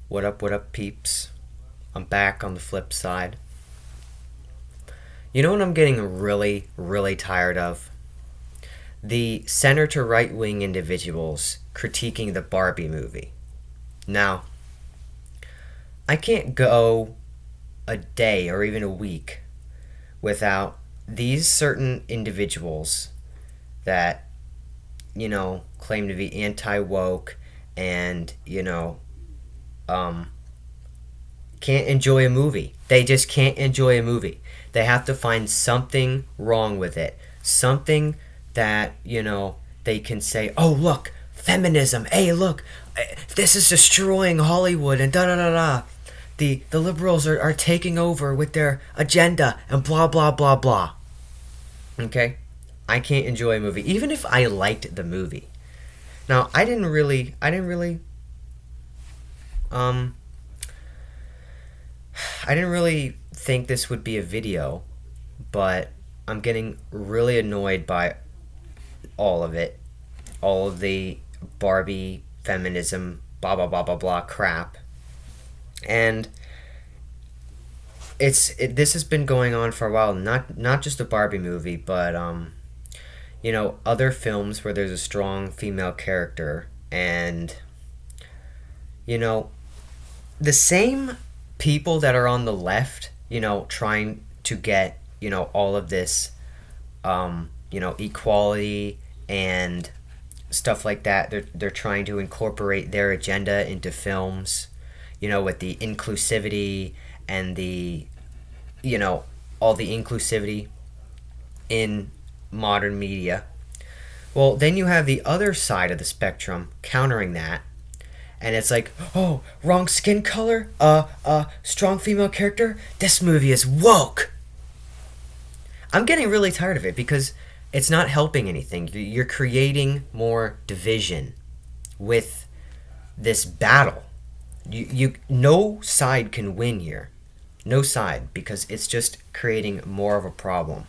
What up, peeps? I'm back on the flip side. You know what I'm getting really, really tired of? The center to right wing individuals critiquing the Barbie movie. Now, I can't go a day or even a week without these certain individuals that, claim to be anti woke and, um, can't enjoy a movie. They just can't enjoy a movie. They have to find something wrong with it. Something that, they can say, oh, look, feminism. Hey, look, this is destroying Hollywood and da da da da. The liberals are taking over with their agenda and blah, blah, blah, blah. Okay? I can't enjoy a movie, even if I liked the movie. Now, um, I didn't really think this would be a video, but I'm getting really annoyed by all of it. All of the Barbie feminism, blah, blah, blah, blah, blah crap. And this has been going on for a while, not just the Barbie movie, but other films where there's a strong female character, and the same people that are on the left, trying to get, all of this, equality and stuff like that. They're trying to incorporate their agenda into films, with the inclusivity and the, all the inclusivity in modern media. Well, then you have the other side of the spectrum countering that, and it's like, oh, wrong skin color, strong female character, this movie is woke. I'm getting really tired of it because it's not helping anything. You're creating more division with this battle. You no side can win here. No side, because it's just creating more of a problem.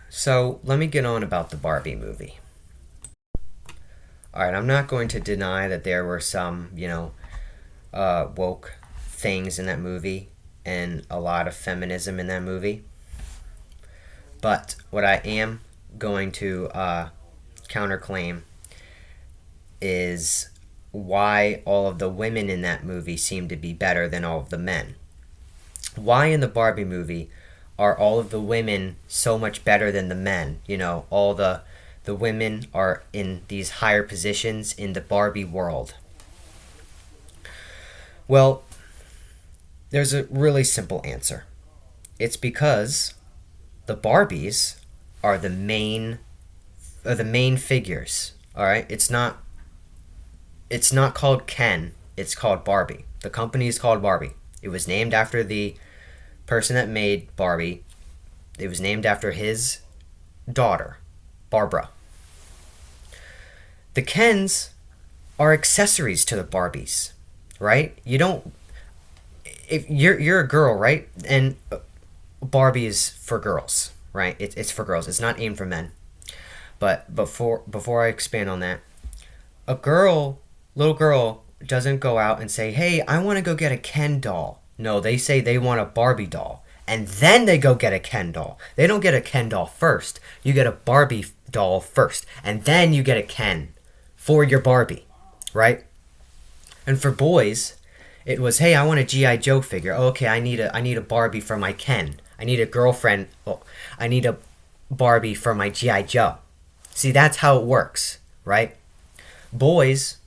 So, let me get on about the Barbie movie. Alright, I'm not going to deny that there were some, woke things in that movie and a lot of feminism in that movie. But what I am going to counterclaim is why all of the women in that movie seem to be better than all of the men. Why in the Barbie movie are all of the women so much better than the men? All the women are in these higher positions in the Barbie world. Well, there's a really simple answer. It's because the Barbies are the main figures. All right, it's not called Ken. It's called Barbie. The company is called Barbie. It was named after the person that made Barbie. It was named after his daughter, Barbara. The Kens are accessories to the Barbies, right? You don't. If you're a girl, right? And Barbie is for girls, right? It's for girls. It's not aimed for men. But before I expand on that, little girl doesn't go out and say, "Hey, I want to go get a Ken doll." No, they say they want a Barbie doll, and then they go get a Ken doll. They don't get a Ken doll first. You get a Barbie doll first, and then you get a Ken for your Barbie, right? And for boys, it was, hey, I want a G.I. Joe figure. Oh, okay, I need a Barbie for my Ken. I need a girlfriend. Oh, I need a Barbie for my G.I. Joe. See, that's how it works, right? Boys,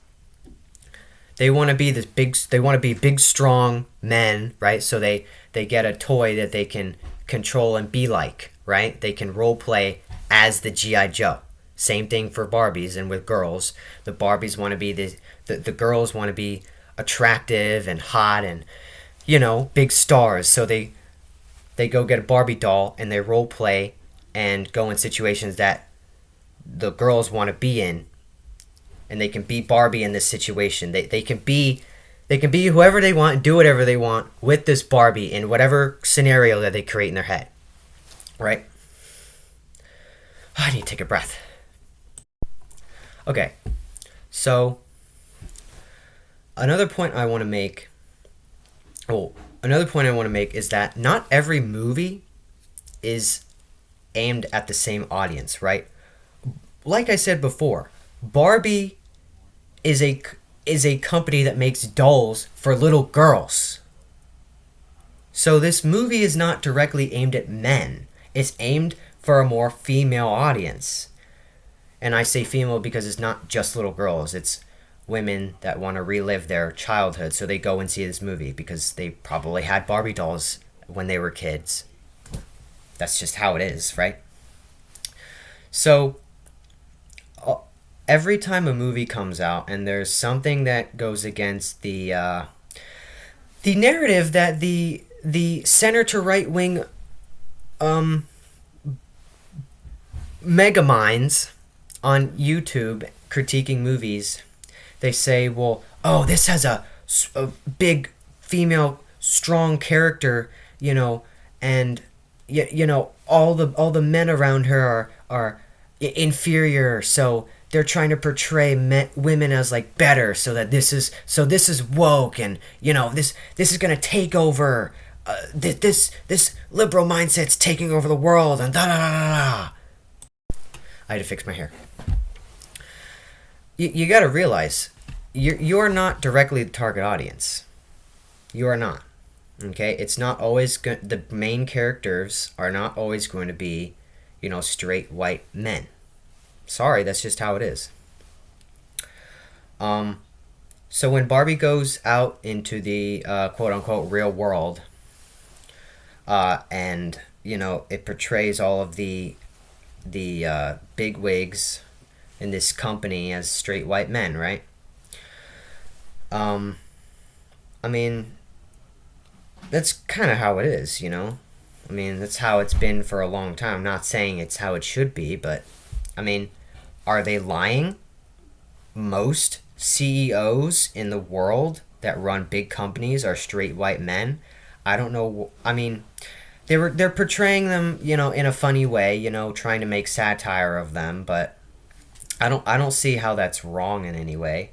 they want to be big, strong men, right? So they get a toy that they can control and be like, right? They can role play as the G.I. Joe. Same thing for Barbies and with girls. The Barbies want to be the girls want to be attractive and hot and, big stars. So they go get a Barbie doll and they role play and go in situations that the girls want to be in, and they can be Barbie in this situation. They can be whoever they want, do whatever they want with this Barbie in whatever scenario that they create in their head, right? I need to take a breath. Okay, so Another point I want to make. Oh, another point I want to make is that not every movie is aimed at the same audience, right? Like I said before, Barbie is a company that makes dolls for little girls. So this movie is not directly aimed at men. It's aimed for a more female audience. And I say female because it's not just little girls. It's women that want to relive their childhood, so they go and see this movie because they probably had Barbie dolls when they were kids. That's just how it is, right? So every time a movie comes out and there's something that goes against the narrative that the center to right wing mega minds on YouTube critiquing movies, they say, well, oh, this has a big female strong character, and all the men around her are inferior, so they're trying to portray women as like better, so this is woke, and this is gonna take over. This liberal mindset's taking over the world, and da da da da. I had to fix my hair. You got to realize you're not directly the target audience. You are not. Okay, it's not always the main characters are not always going to be, straight white men. Sorry, that's just how it is. So when Barbie goes out into the quote unquote real world, and it portrays all of the big wigs in this company as straight white men, right? I mean, that's kind of how it is, I mean, that's how it's been for a long time. I'm not saying it's how it should be, but I mean, are they lying? Most CEOs in the world that run big companies are straight white men. I don't know. I mean, they're portraying them, in a funny way, trying to make satire of them, but I don't see how that's wrong in any way.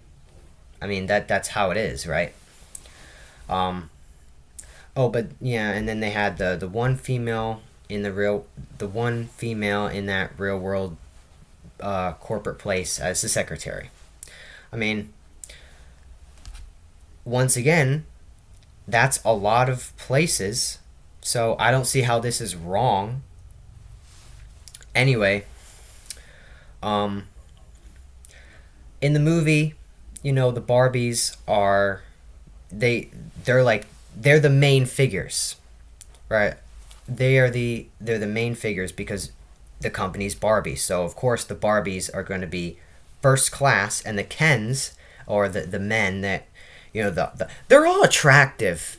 I mean, that's how it is, right? Oh, but yeah, and then they had the one female in that real world corporate place as the secretary. I mean, once again, that's a lot of places, so I don't see how this is wrong. Anyway, in the movie, the Barbies are they're the main figures, right? They're the main figures because the company's Barbie. So of course the Barbies are going to be first class, and the Kens, or the men that they're all attractive.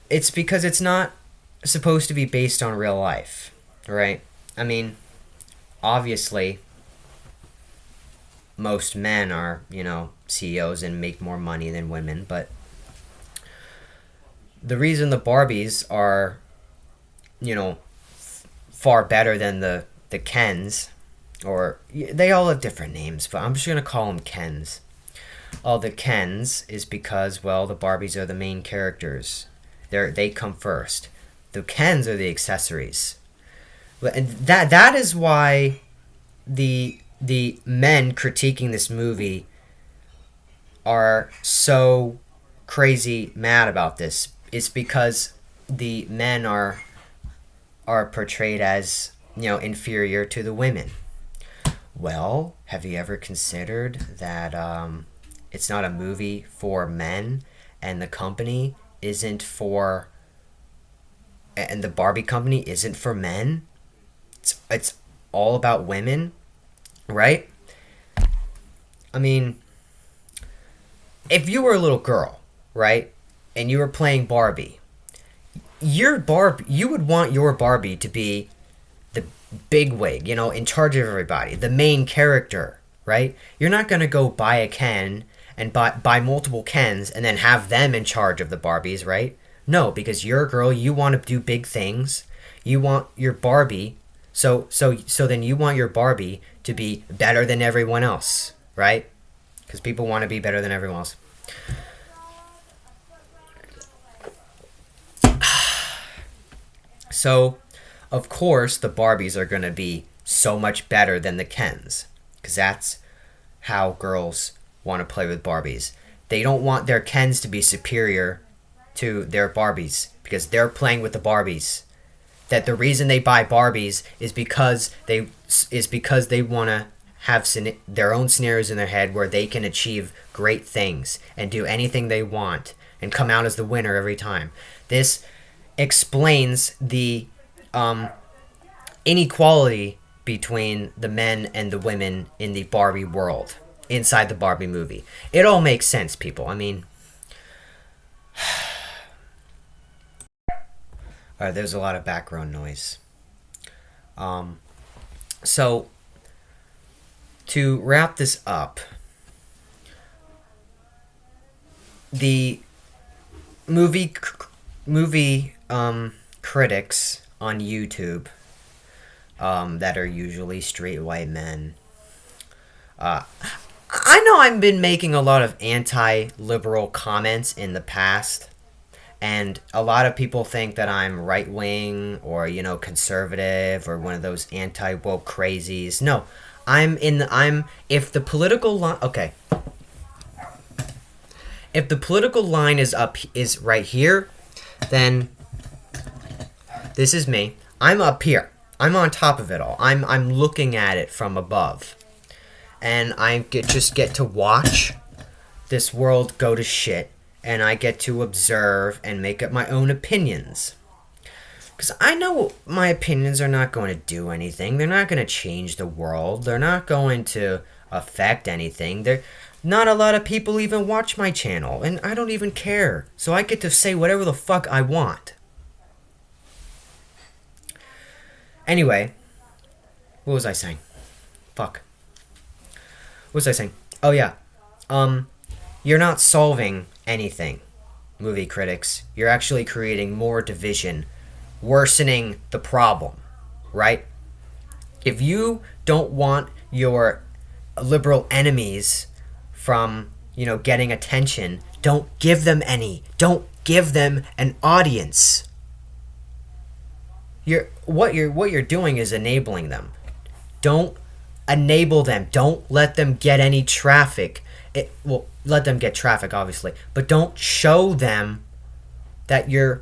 It's because it's not supposed to be based on real life, right? I mean, obviously most men are, CEOs and make more money than women, but the reason the Barbies are, far better than the Kens, or they all have different names, but I'm just going to call them Kens. All the Kens is because, well, the Barbies are the main characters. They come first. The Kens are the accessories. And that is why the men critiquing this movie are so crazy mad about this. It's because the men are portrayed as, inferior to the women. Well, have you ever considered that it's not a movie for men, and the company isn't for, and the Barbie company isn't for men? It's all about women, right? I mean, if you were a little girl, right, and you were playing Barbie, you would want your Barbie to be the big wig, in charge of everybody, the main character, right? You're not going to go buy a Ken and buy multiple Kens and then have them in charge of the Barbies, right? No, because you're a girl, you want to do big things. You want your Barbie, so then you want your Barbie to be better than everyone else, right? because people want to be better than everyone else. So, of course, the Barbies are going to be so much better than the Kens, because that's how girls want to play with Barbies. They don't want their Kens to be superior to their Barbies, because they're playing with the Barbies. That the reason they buy Barbies is because they want to have their own scenarios in their head where they can achieve great things and do anything they want and come out as the winner every time. This explains the inequality between the men and the women in the Barbie world, inside the Barbie movie. It all makes sense, people. I mean, alright, there's a lot of background noise. So, to wrap this up, the movie critics on YouTube, that are usually straight white men. I know I've been making a lot of anti-liberal comments in the past, and a lot of people think that I'm right-wing or, conservative or one of those anti-woke crazies. No, if the political line, okay. If the political line is right here, then this is me. I'm up here. I'm on top of it all. I'm looking at it from above. And I just get to watch this world go to shit, and I get to observe and make up my own opinions. Because I know my opinions are not going to do anything. They're not going to change the world. They're not going to affect anything. Not a lot of people even watch my channel, and I don't even care. So I get to say whatever the fuck I want. Anyway, what was I saying? Fuck. What was I saying? Oh yeah. You're not solving anything, movie critics. You're actually creating more division, worsening the problem, right? If you don't want your liberal enemies from, getting attention, don't give them any. Don't give them an audience. What you're doing is enabling them. Don't enable them. Don't let them get any traffic. Let them get traffic, obviously, but don't show them that you're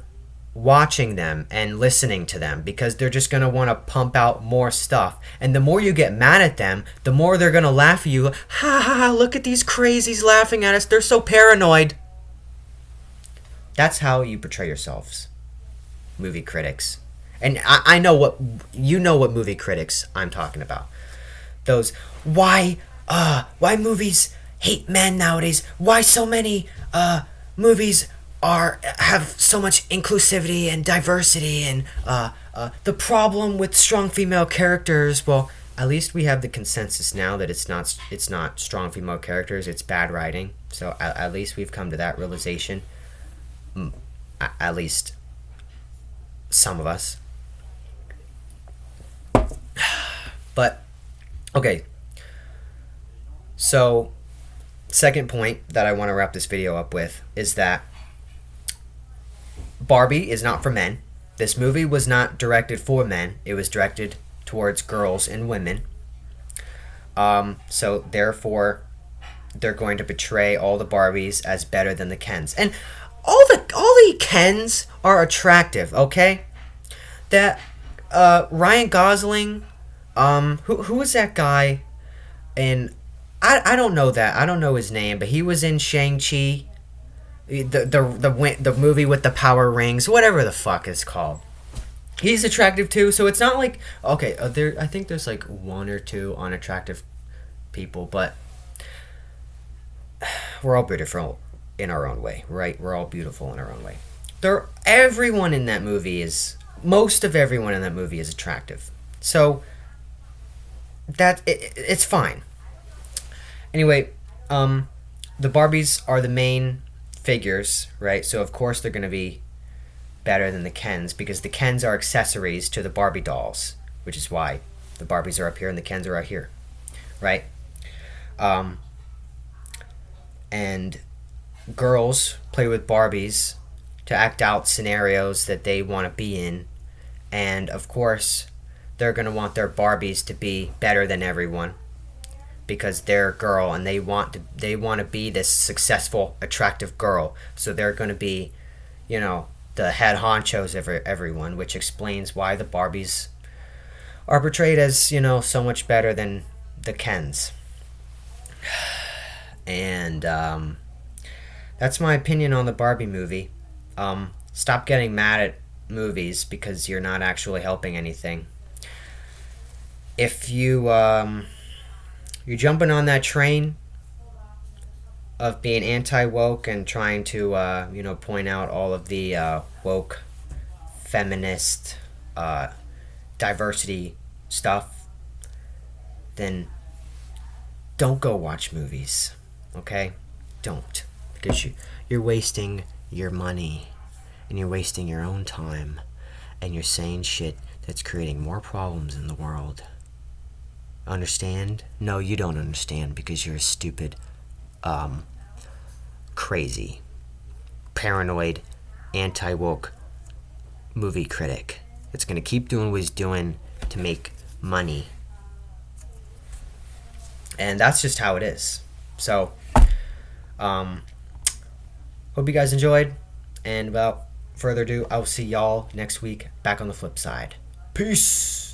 watching them and listening to them, because they're just going to want to pump out more stuff. And the more you get mad at them, the more they're going to laugh at you. Ha ha ha, look at these crazies laughing at us. They're so paranoid. That's how you portray yourselves, movie critics. And I know what movie critics I'm talking about. Those why movies hate men nowadays. Why so many movies have so much inclusivity and diversity, and the problem with strong female characters. Well, at least we have the consensus now that it's not strong female characters, it's bad writing. So at least we've come to that realization. At least some of us. But okay. So second point that I want to wrap this video up with is that Barbie is not for men. This movie was not directed for men. It was directed towards girls and women. So therefore, they're going to portray all the Barbies as better than the Kens. And all the Kens are attractive, okay? That Ryan Gosling, who is that guy? And I don't know that. I don't know his name, but he was in Shang-Chi. The movie with the power rings, whatever the fuck it's called. He's attractive too, so it's not like, okay, I think there's like one or two unattractive people, but we're all beautiful in our own way, right? We're all beautiful in our own way. Everyone in that movie most of everyone in that movie is attractive. So it's fine. Anyway, the Barbies are the main figures, right? So of course they're going to be better than the Kens, because the Kens are accessories to the Barbie dolls, which is why the Barbies are up here and the Kens are out here, right? and girls play with Barbies to act out scenarios that they want to be in. And of course, they're going to want their Barbies to be better than everyone because they're a girl and they want to be this successful, attractive girl. So they're going to be, the head honchos of everyone, which explains why the Barbies are portrayed as, so much better than the Kens. And that's my opinion on the Barbie movie. Stop getting mad at movies because you're not actually helping anything. If you're jumping on that train of being anti-woke and trying to point out all of the woke feminist diversity stuff, then don't go watch movies, okay? Don't, because you're wasting your money and you're wasting your own time and you're saying shit that's creating more problems in the world. Understand? No, you don't understand because you're a stupid, crazy, paranoid, anti-woke movie critic that's going to keep doing what he's doing to make money. And that's just how it is. So, hope you guys enjoyed. And without further ado, I'll see y'all next week back on the flip side. Peace!